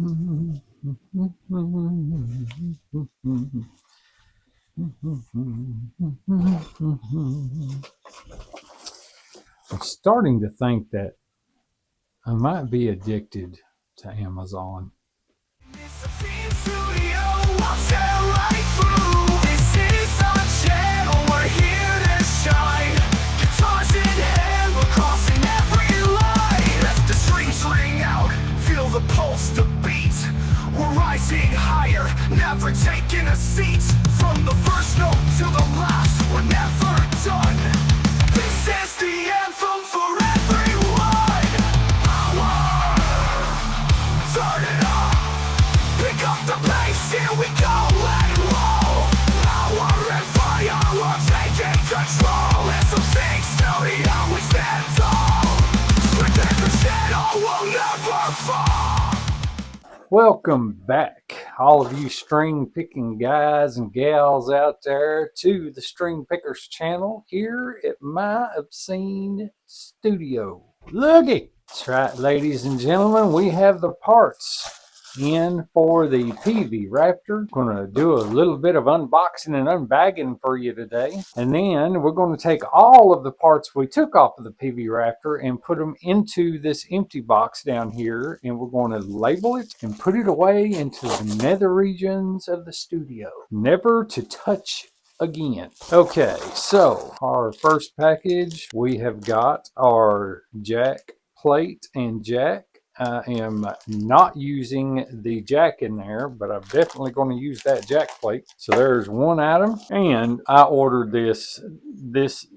I'm starting to think that I might be addicted to Amazon. The pulse, the beat, we're rising higher, never taking a seat. From the first note to the last, we're never done. This is the anthem for everyone. Power, turn it up, pick up the pace, here we go, let it roll. Power and fire, we're taking control. SO6 studio, we stand tall. With every shadow, we'll never fall. Welcome back, all of you string picking guys and gals out there, to the String Pickers channel here at my obscene studio. Looky! That's right, ladies and gentlemen, we have the parts in for the Peavey Raptor. Gonna do a little bit of unboxing and unbagging for you today, and then we're going to take all of the parts we took off of the Peavey Raptor and put them into this empty box down here, and we're going to label it and put it away into the nether regions of the studio, never to touch again. Okay, so our first package, we have got our jack plate and jack. I am not using the jack in there, but I'm definitely going to use that jack plate. So there's one item, and I ordered this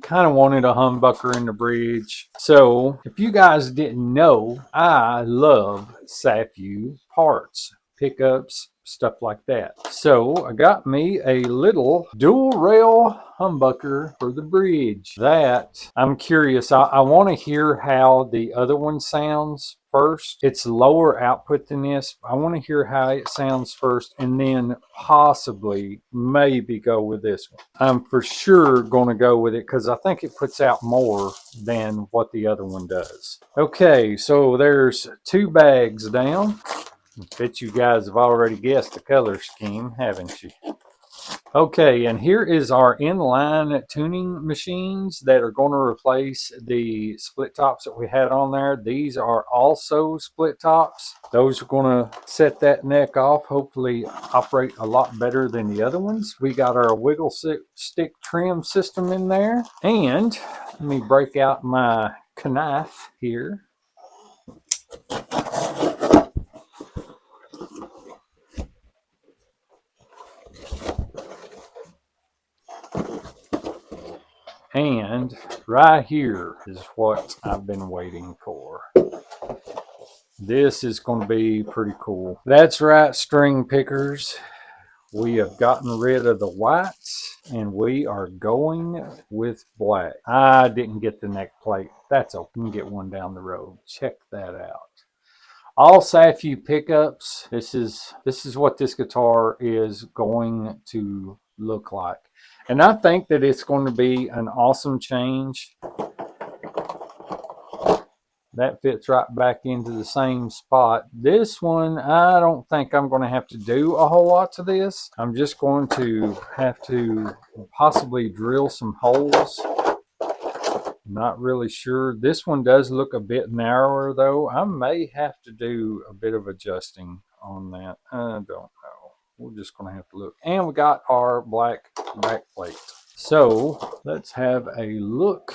kind of wanted a humbucker in the bridge. So if you guys didn't know, I love SAFU parts, pickups, stuff like that. So I got me a little dual rail humbucker for the bridge. That I'm curious. I want to hear how the other one sounds first. It's lower output than this. I want to hear how it sounds first, and then possibly maybe go with this one. I'm for sure going to go with it because I think it puts out more than what the other one does. Okay, so there's two bags down. I bet you guys have already guessed the color scheme, haven't you? Okay, and here is our inline tuning machines that are going to replace the split tops that we had on there. These are also split tops. Those are going to set that neck off, hopefully operate a lot better than the other ones. We got our wiggle stick trim system in there. And let me break out my knife here. And right here is what I've been waiting for. This is going to be pretty cool. That's right, string pickers. We have gotten rid of the whites and we are going with black. I didn't get the neck plate. That's okay. We can get one down the road. Check that out. All SAFU pickups. This is what this guitar is going to look like. And I think that it's going to be an awesome change. That fits right back into the same spot. This one, I don't think I'm going to have to do a whole lot to this. I'm just going to have to possibly drill some holes. Not really sure. This one does look a bit narrower though. I may have to do a bit of adjusting on that. I don't know. We're just going to have to look. And we got our black back plate. So let's have a look.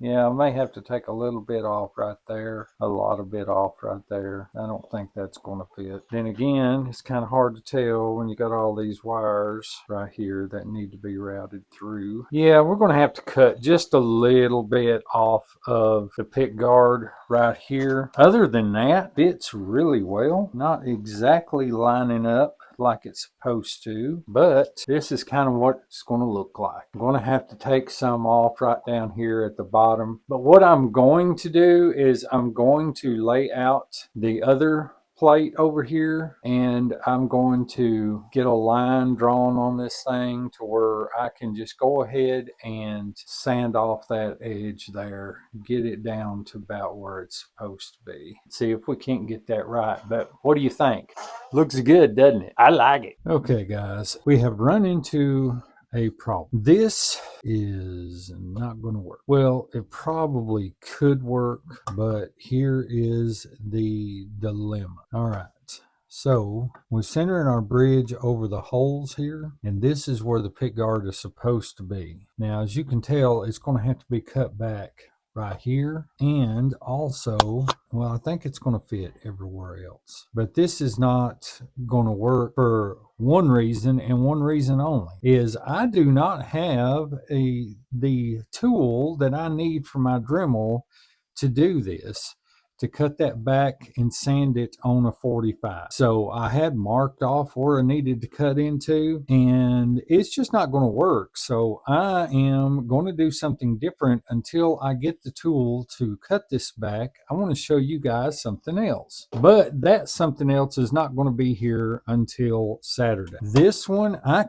Yeah, I may have to take a little bit off right there. A lot of bit off right there. I don't think that's going to fit. Then again, it's kind of hard to tell when you got all these wires right here that need to be routed through. Yeah, we're going to have to cut just a little bit off of the pick guard right here. Other than that, fits really well. Not exactly lining up like it's supposed to, but this is kind of what it's going to look like. I'm going to have to take some off right down here at the bottom, but what I'm going to do is I'm going to lay out the other plate over here, and I'm going to get a line drawn on this thing to where I can just go ahead and sand off that edge there, get it down to about where it's supposed to be. See if we can't get that right. But what do you think? Looks good, doesn't it? I like it. Okay, guys, we have run into a problem. This is not going to work. Well, it probably could work, but here is the dilemma. All right. So we're centering our bridge over the holes here, and this is where the pick guard is supposed to be. Now, as you can tell, it's going to have to be cut back right here, and also, well, I think it's going to fit everywhere else, but this is not going to work for one reason, and one reason only, is I do not have the tool that I need for my Dremel to do this, to cut that back and sand it on a 45. So I had marked off where I needed to cut into, and it's just not going to work. So I am going to do something different until I get the tool to cut this back. I want to show you guys something else, but that something else is not going to be here until Saturday. This one I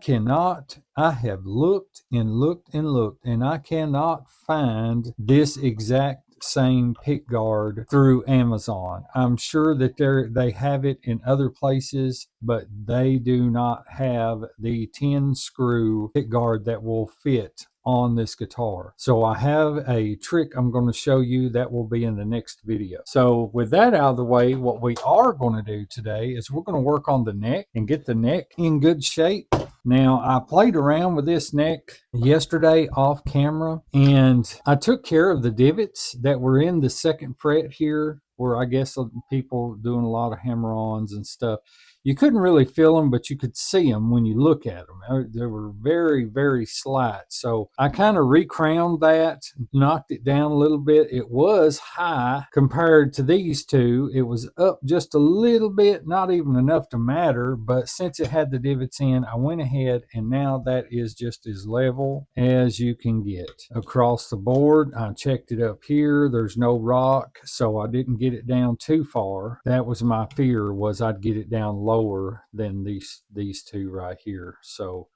have looked and looked and looked, and I cannot find this exact same pick guard through Amazon. I'm sure that they have it in other places, but they do not have the 10 screw pick guard that will fit on this guitar. So I have a trick I'm going to show you that will be in the next video. So with that out of the way, what we are going to do today is we're going to work on the neck and get the neck in good shape. Now, I played around with this neck yesterday off camera, and I took care of the divots that were in the second fret here, where I guess people doing a lot of hammer-ons and stuff. You couldn't really feel them, but you could see them when you look at them. They were very, very slight. So I kind of recrowned that, knocked it down a little bit. It was high compared to these two. It was up just a little bit, not even enough to matter. But since it had the divots in, I went ahead, and now that is just as level as you can get across the board. I checked it up here. There's no rock, so I didn't get it down too far. That was my fear, was I'd get it down lower than these two right here. So,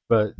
but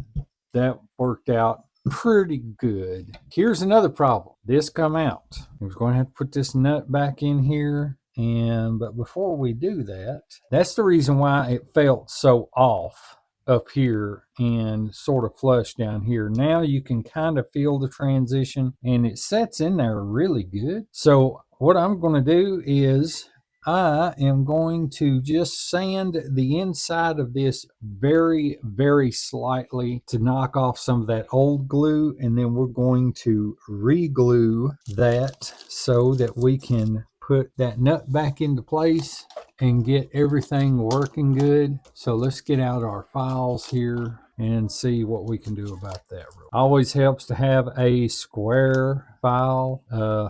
that worked out pretty good. Here's another problem. This come out. I was going to have to put this nut back in here. But before we do that, that's the reason why it felt so off up here and sort of flush down here. Now you can kind of feel the transition, and it sets in there really good. So what I'm going to do is I am going to just sand the inside of this very, very slightly to knock off some of that old glue, and then we're going to re-glue that so that we can put that nut back into place and get everything working good. So let's get out our files here and see what we can do about that. Always helps to have a square file.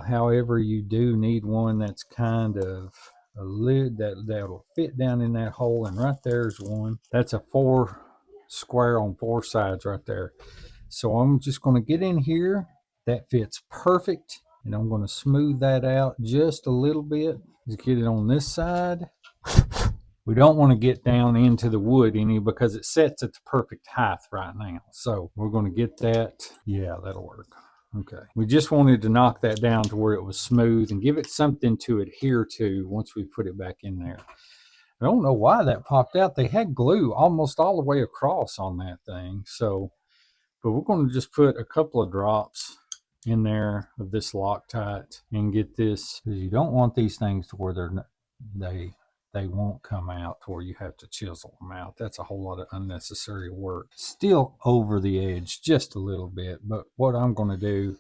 However, you do need one that's kind of a lid that'll fit down in that hole, and right there's one. That's a 4 square on 4 sides right there. So I'm just going to get in here. That fits perfect, and I'm going to smooth that out just a little bit. Just get it on this side. We don't want to get down into the wood any, because it sets at the perfect height right now. So we're going to get that. Yeah, that'll work. Okay. We just wanted to knock that down to where it was smooth and give it something to adhere to once we put it back in there. I don't know why that popped out. They had glue almost all the way across on that thing. So, but we're going to just put a couple of drops in there of this Loctite and get this, because you don't want these things to where they won't come out to where you have to chisel them out. That's a whole lot of unnecessary work. Still over the edge just a little bit, but what I'm going to do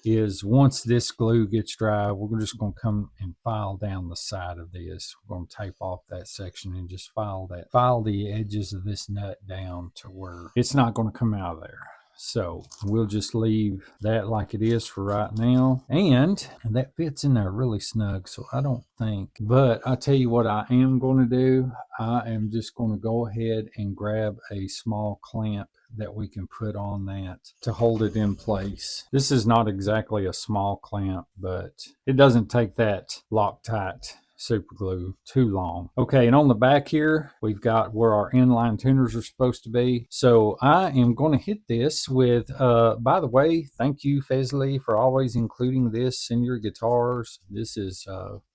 is once this glue gets dry, we're just going to come and file down the side of this. We're going to tape off that section and just file the edges of this nut down to where it's not going to come out of there. So we'll just leave that like it is for right now. And that fits in there really snug, so I don't think. But I tell you what I am going to do. I am just going to go ahead and grab a small clamp that we can put on that to hold it in place. This is not exactly a small clamp, but it doesn't take that Loctite super glue too long. Okay, and on the back here we've got where our inline tuners are supposed to be. So I am going to hit this with by the way, thank you Fesley for always including this in your guitars. This is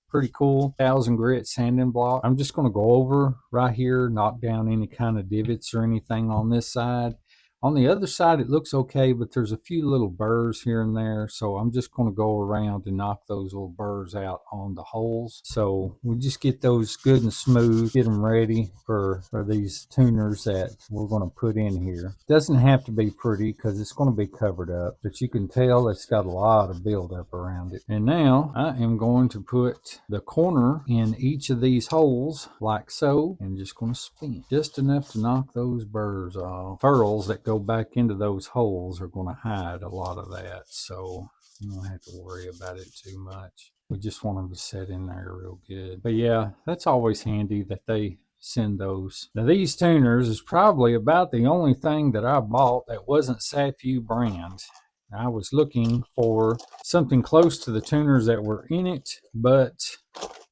Pretty cool. 1000 grit sanding block. I'm just going to go over right here, knock down any kind of divots or anything on this side. On the other side, it looks okay, but there's a few little burrs here and there. So I'm just going to go around and knock those little burrs out on the holes. So we just get those good and smooth, get them ready for these tuners that we're going to put in here. Doesn't have to be pretty because it's going to be covered up, but you can tell it's got a lot of buildup around it. And now I am going to put the corner in each of these holes like so, and just going to spin just enough to knock those burrs off. Furls that go back into those holes are going to hide a lot of that, so you don't have to worry about it too much. We just want them to set in there real good. But yeah, that's always handy that they send those. Now these tuners is probably about the only thing that I bought that wasn't Safu brand. I was looking for something close to the tuners that were in it, but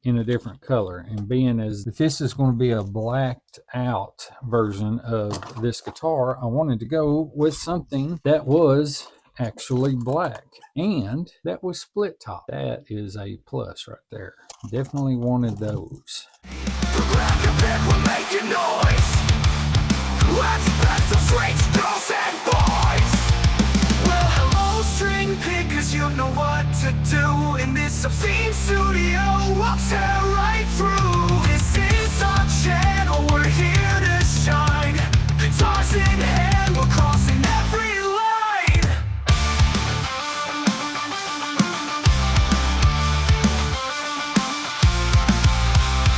in a different color. And being as if this is going to be a blacked out version of this guitar, I wanted to go with something that was actually black and that was split top. That is a plus right there. Definitely wanted those. Well, hello, string pickers, you know what to do in this obscene studio. I'll tear right through. This is our channel, we're here to shine. Guitars in hand, we're crossing every line.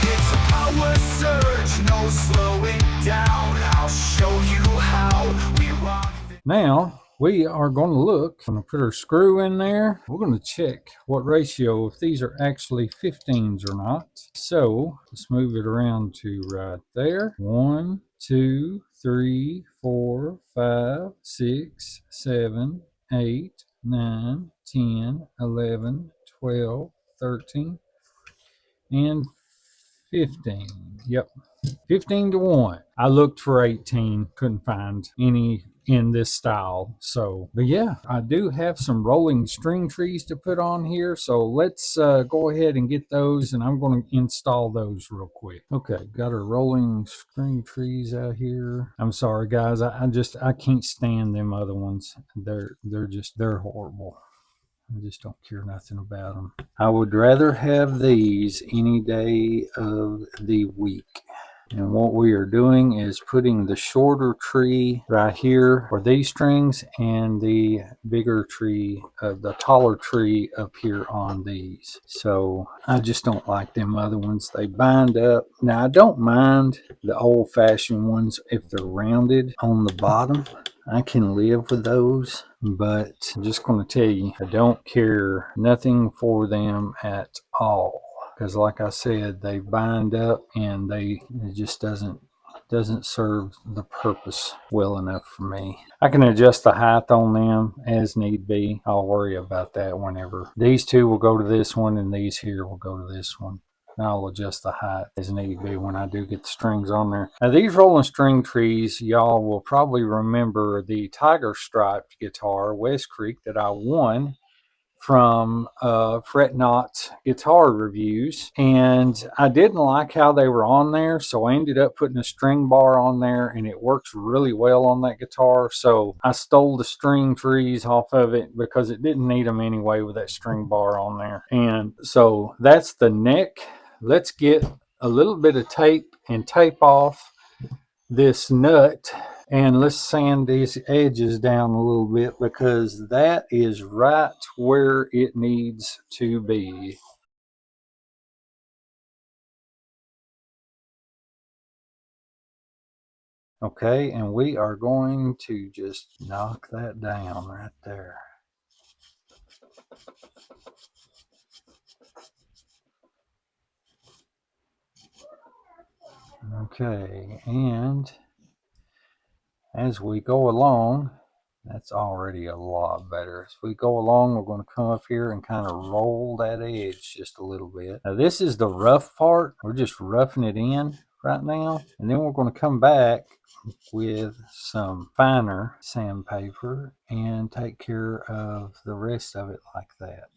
It's a power surge, no slowing down. I'll show you how we rock. Now we are going to look. I'm going to put our screw in there. We're going to check what ratio, if these are actually 15s or not. So let's move it around to right there. 1, 2, 3, 4, 5, 6, 7, 8, 9, 10, 11, 12, 13, and 15. Yep. 15 to 1. I looked for 18, couldn't find any in this style. So, but yeah, I do have some rolling string trees to put on here. So let's go ahead and get those, and I'm going to install those real quick. Okay, got our rolling string trees out here. I'm sorry guys, I can't stand them other ones. They're horrible. I just don't care nothing about them. I would rather have these any day of the week. And what we are doing is putting the shorter tree right here for these strings and the bigger tree, the taller tree up here on these. So I just don't like them other ones. They bind up. Now I don't mind the old-fashioned ones if they're rounded on the bottom. I can live with those, but I'm just going to tell you, I don't care nothing for them at all. Because like I said, they bind up and it just doesn't serve the purpose well enough for me. I can adjust the height on them as need be. I'll worry about that whenever. These two will go to this one and these here will go to this one. I'll adjust the height as need be when I do get the strings on there. Now these rolling string trees, y'all will probably remember the Tiger Striped guitar, West Creek, that I won from Fret Not Guitar Reviews, and I didn't like how they were on there, so I ended up putting a string bar on there, and it works really well on that guitar. So I stole the string trees off of it because it didn't need them anyway with that string bar on there. And so that's the neck. Let's get a little bit of tape and tape off this nut, and let's sand these edges down a little bit because that is right where it needs to be. Okay, and we are going to just knock that down right there. Okay, and as we go along, that's already a lot better. As we go along, we're going to come up here and kind of roll that edge just a little bit. Now this is the rough part. We're just roughing it in right now. And then we're going to come back with some finer sandpaper and take care of the rest of it like that.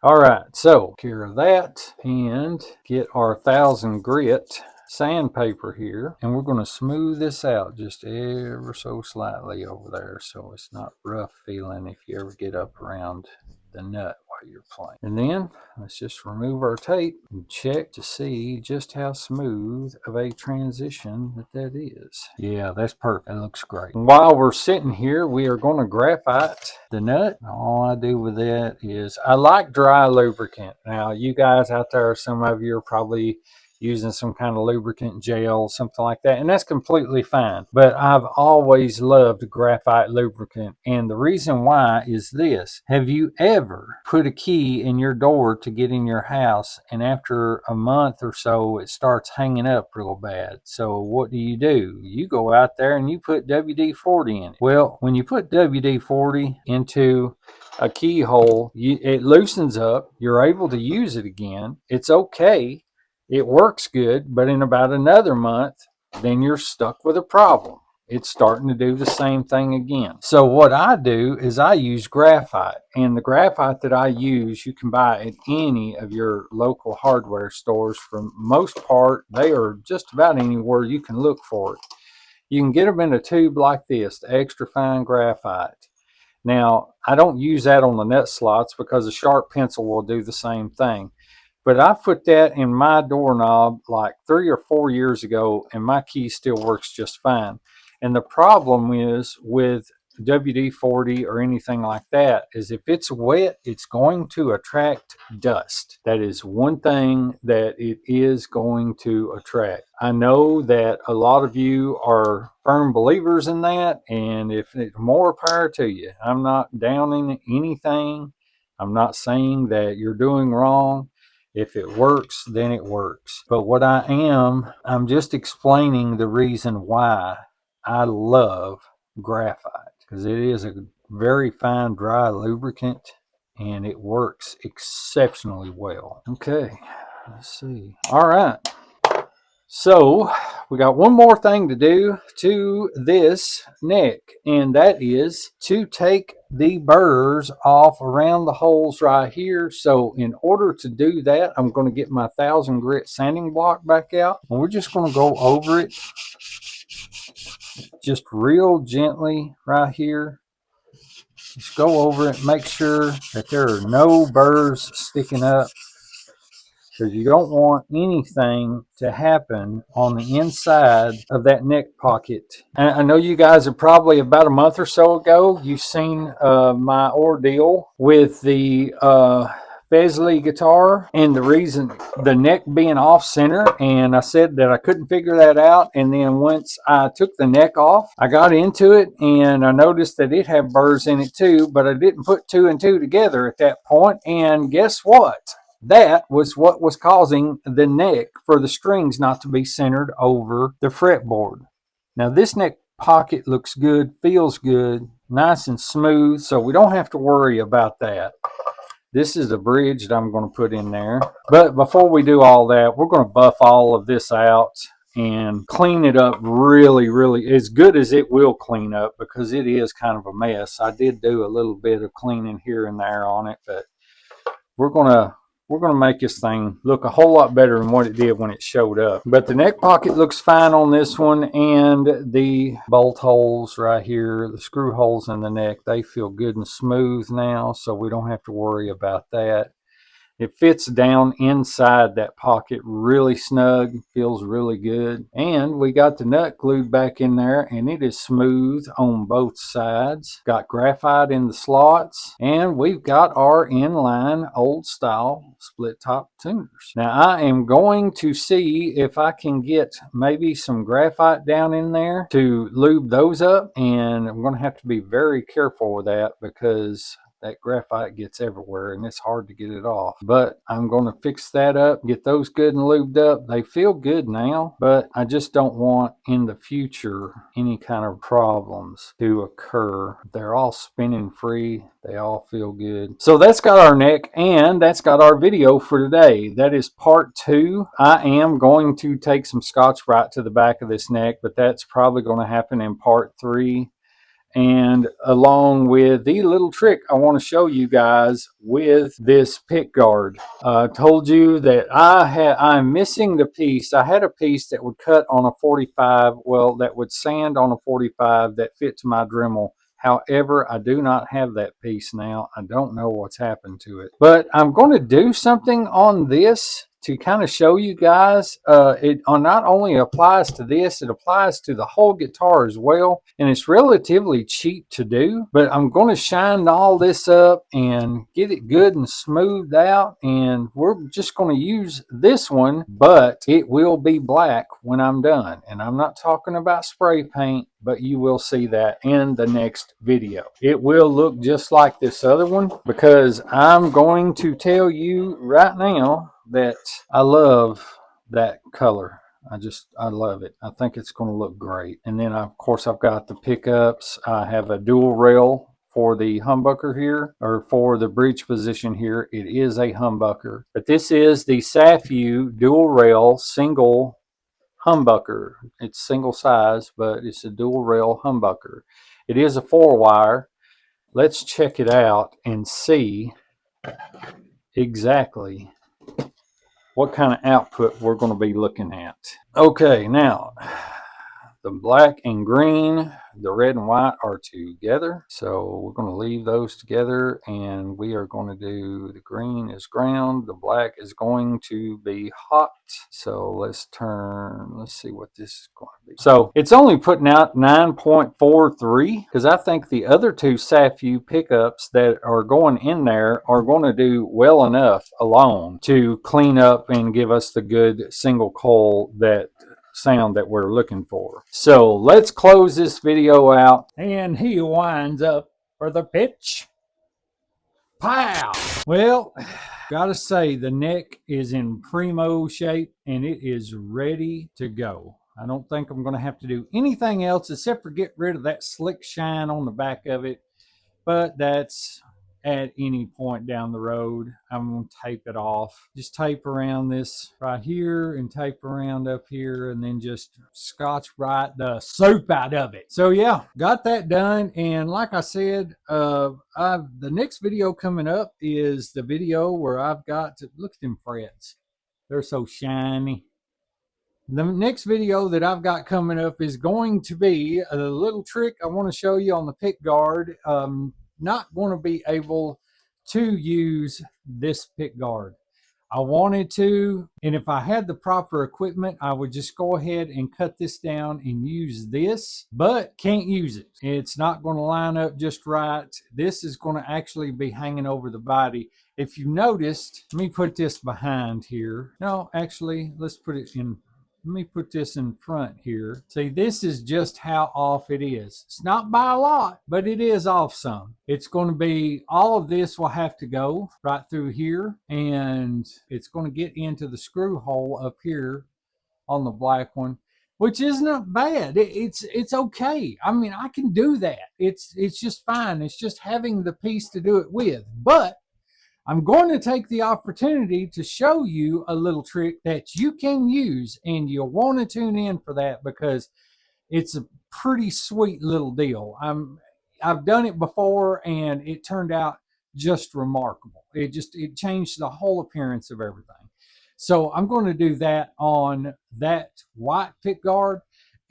All right, so care of that and get our 1000 grit sandpaper here, and we're going to smooth this out just ever so slightly over there so it's not rough feeling if you ever get up around the nut while you're playing. And then let's just remove our tape and check to see just how smooth of a transition that is. Yeah, that's perfect. That looks great. While we're sitting here, we are going to graphite the nut. All I do with that is I like dry lubricant. Now, you guys out there, some of you are probably using some kind of lubricant gel, something like that, and that's completely fine. But I've always loved graphite lubricant, and the reason why is this. Have you ever put a key in your door to get in your house, and after a month or so it starts hanging up real bad? So what do? You go out there and you put WD-40 in it. Well, when you put WD-40 into a keyhole, it loosens up, you're able to use it again, it's okay, it works good, but in about another month, then you're stuck with a problem. It's starting to do the same thing again. So what I do is I use graphite, and the graphite that I use you can buy at any of your local hardware stores. For the most part, they are just about anywhere you can look for it. You can get them in a tube like this, the extra fine graphite. Now, I don't use that on the nut slots because a sharp pencil will do the same thing. But I put that in my doorknob like 3 or 4 years ago, and my key still works just fine. And the problem is with WD-40 or anything like that is if it's wet, it's going to attract dust. That is one thing that it is going to attract. I know that a lot of you are firm believers in that, and if it's more power to you. I'm not downing anything. I'm not saying that you're doing wrong. If it works, then it works. But what I'm just explaining the reason why I love graphite, because it is a very fine dry lubricant and it works exceptionally well. Okay, let's see. All right. So we got one more thing to do to this neck, and that is to take the burrs off around the holes right here. So in order to do that, I'm going to get my 1000 grit sanding block back out, and we're just going to go over it just real gently right here. Just go over it, make sure that there are no burrs sticking up, because you don't want anything to happen on the inside of that neck pocket. And I know you guys are probably about a month or so ago, you've seen my ordeal with the Fesley guitar, and the reason the neck being off center, and I said that I couldn't figure that out. And then once I took the neck off, I got into it and I noticed that it had burrs in it too, but I didn't put 2 and 2 together at that point. And guess what? That was what was causing the neck for the strings not to be centered over the fretboard. Now this neck pocket looks good, feels good, nice and smooth, so we don't have to worry about that. This is the bridge that I'm going to put in there. But before we do all that, we're going to buff all of this out and clean it up really, really as good as it will clean up, because it is kind of a mess. I did do a little bit of cleaning here and there on it, but we're going to make this thing look a whole lot better than what it did when it showed up. But the neck pocket looks fine on this one, and the bolt holes right here, the screw holes in the neck, they feel good and smooth now, so we don't have to worry about that. It fits down inside that pocket really snug, feels really good. And we got the nut glued back in there, and it is smooth on both sides. Got graphite in the slots, and we've got our inline old style split top tuners. Now I am going to see if I can get maybe some graphite down in there to lube those up, and I'm going to have to be very careful with that because that graphite gets everywhere and it's hard to get it off. But I'm going to fix that up, get those good and lubed up. They feel good now, but I just don't want in the future any kind of problems to occur. They're all spinning free. They all feel good. So that's got our neck, and that's got our video for today. That is part 2. I am going to take some Scotch-Brite to the back of this neck, but that's probably going to happen in part 3. and along with the little trick I want to show you guys with this pick guard. I told you that I'm missing the piece. I had a piece that would cut on a 45, well, that would sand on a 45 that fit to my Dremel. However, I do not have that piece now. I don't know what's happened to it. But I'm going to do something on this to kind of show you guys. It not only applies to this, it applies to the whole guitar as well. And it's relatively cheap to do. But I'm going to shine all this up and get it good and smoothed out. And we're just going to use this one, but it will be black when I'm done. And I'm not talking about spray paint, but you will see that in the next video. It will look just like this other one, because I'm going to tell you right now that I love that color. I love it. I think it's going to look great. And then of course I've got the pickups. I have a dual rail for the humbucker here, or for the bridge position here. It is a humbucker, but this is the Safu dual rail single humbucker. It's single size, but it's a dual rail humbucker. It is a 4-wire. Let's check it out and see exactly what kind of output we're going to be looking at. Okay, now the black and green, the red and white are together. So we're going to leave those together, and we are going to do the green is ground, the black is going to be hot. So let's see what this is going to be. So it's only putting out 9.43, because I think the other two Safu pickups that are going in there are going to do well enough alone to clean up and give us the good single coil sound that we're looking for. So let's close this video out, and he winds up for the pitch. Pow! Well, gotta say, the neck is in primo shape and it is ready to go. I don't think I'm going to have to do anything else except for get rid of that slick shine on the back of it, but that's at any point down the road. I'm going to tape it off. Just tape around this right here and tape around up here, and then just Scotch Brite the soup out of it. So yeah, got that done. And like I said, the next video coming up is the video where I've got to look at them frets. They're so shiny. The next video that I've got coming up is going to be a little trick I want to show you on the pick guard. Not going to be able to use this pick guard. I wanted to, and if I had the proper equipment, I would just go ahead and cut this down and use this, but can't use it. It's not going to line up just right. This is going to actually be hanging over the body. If you noticed, let me put this behind here. No, actually, let's put it in. Let me put this in front here. See, this is just how off it is. It's not by a lot, but it is off some. It's going to be, all of this will have to go right through here, and it's going to get into the screw hole up here on the black one, which isn't bad. It's okay. I mean, I can do that. It's just fine. It's just having the piece to do it with. But I'm going to take the opportunity to show you a little trick that you can use, and you'll want to tune in for that, because it's a pretty sweet little deal. I've done it before and it turned out just remarkable. It changed the whole appearance of everything. So I'm going to do that on that white pick guard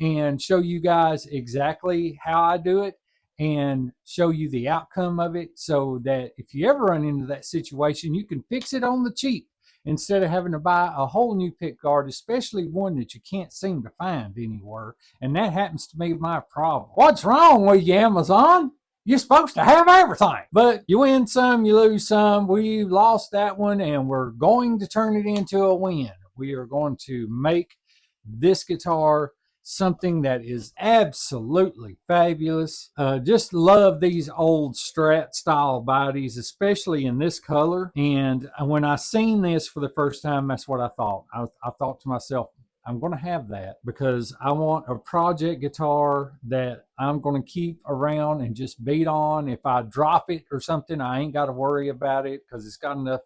and show you guys exactly how I do it, and show you the outcome of it, so that if you ever run into that situation, you can fix it on the cheap instead of having to buy a whole new pick guard, especially one that you can't seem to find anywhere. And that happens to be my problem. What's wrong with you, Amazon? You're supposed to have everything. But you win some, you lose some. We lost that one, and we're going to turn it into a win. We are going to make this guitar something that is absolutely fabulous. Just love these old Strat style bodies, especially in this color. And when I seen this for the first time, that's what I thought. I thought to myself, I'm going to have that, because I want a project guitar that I'm going to keep around and just beat on. If I drop it or something, I ain't got to worry about it, because it's got enough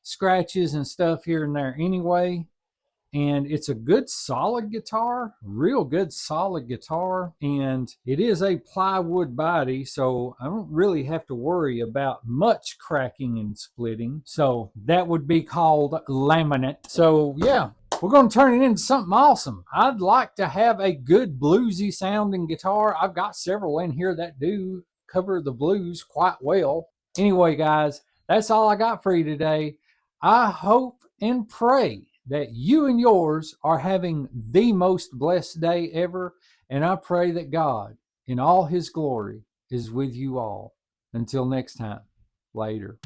scratches and stuff here and there anyway. and it's a good solid guitar, real good solid guitar, and it is a plywood body, so I don't really have to worry about much cracking and splitting. So that would be called laminate. So yeah, we're going to turn it into something awesome. I'd like to have a good bluesy sounding guitar. I've got several in here that do cover the blues quite well. Anyway, guys, that's all I got for you today. I hope and pray that you and yours are having the most blessed day ever, and I pray that God, in all his glory, is with you all. Until next time, later.